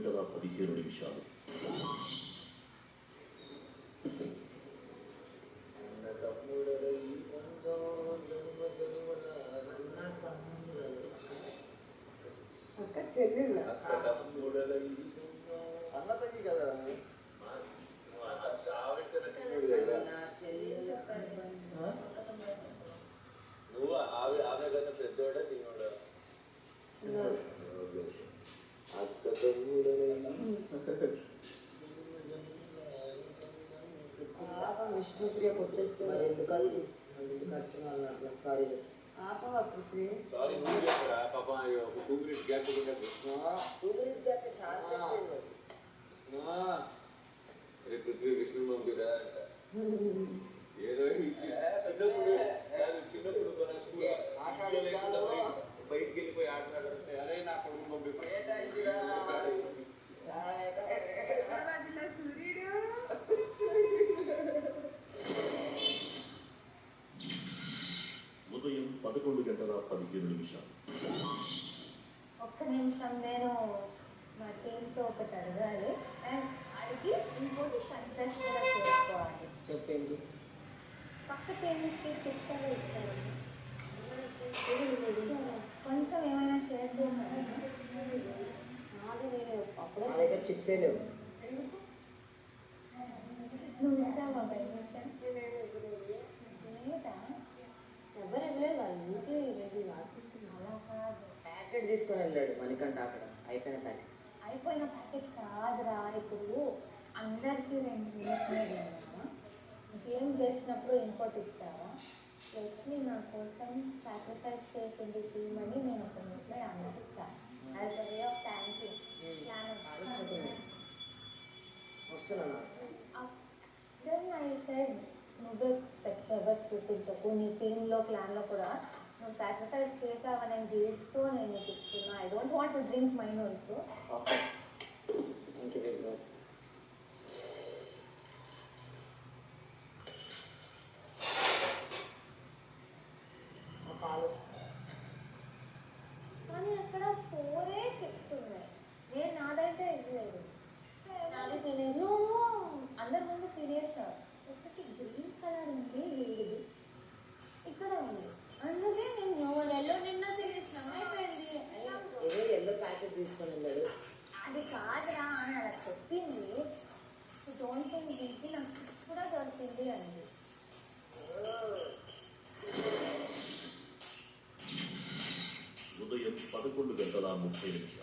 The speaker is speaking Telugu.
11:15. అన్నతకి కదా నువ్వు ఆమె కన్నా పెద్దోడా చిన్నోడా అక్క విష్ణుప్రియ కొట్టేస్తే ఎందుకంటే సారీ సారీ నువ్వు చెప్పరా పాప ఒక 2 minutes గ్యాప్ రేపు పృథ్వీ విష్ణు పంపిరా ఏదో చిన్నప్పుడు మన స్కూల్ బయటికి వెళ్ళిపోయి ఆటలాడుతుంటే అరే నా కొడుకు పంపిపోయి ఉదయం 11:15. ఒక్క నిమిషం నేను మా టీంతో ఒకటి అడగాలి అండ్ అడిగి ఇంకోటి కన్ఫెస్ కూడా చేసుకోవాలి. చెప్పండి. పక్క టీంకి చెప్తారో ఇస్తారు కొంచెం ఏమైనా షేర్ చేస్తారా? నా దగ్గర చిప్సే లేవు. నువ్వు ఇస్తావా లేదా ఎవరు ఇవ్వలేదు ఇంకే అలా కాదు, ప్యాకెట్ తీసుకొని వెళ్ళాడు మణికంఠ అక్కడ అయిపోయిన ప్యాకెట్ కాదురా. ఇప్పుడు అందరికీ 2 మినిట్స్ గేమ్ చేసినప్పుడు ఇంకోటి ఇస్తారా? లక్ష్మి నా కోసం సాక్రిఫైస్ చేసింది టీమ్ అని నేను ఒక నిమిషం అందరికి ఇస్తాను. అది way of thank you. Then I said నువ్వే ఎవరు చూపించకు, నీ టీంలో ప్లాన్లో కూడా నువ్వు సాక్రిఫైస్ చేసావనే గిల్ట్తో నేను నీకు ఇస్తున్నా. I don't want to drink mine also. Thank you very much. కానీ అక్కడ 4 చిప్స్ ఉన్నాయి, నేను నాదైతే ఇవ్వలేదు. నువ్వు అందరి ముందు తినేసావు. ఒకటి గ్రీన్ కలర్ ఉంది, ఇక్కడ ఉంది, అందుకే నేను ఎల్లో నిన్న తినేసాం అయిపోయింది. ఏదో ఎల్లో ప్యాకెట్ తీసుకొని వెళ్ళాడు. అది కాదురా అని అలా చెప్పింది. డోంట్ థింక్ దీనికి నాకు కూడా దొరికింది అంది. ఉదయం 11:30.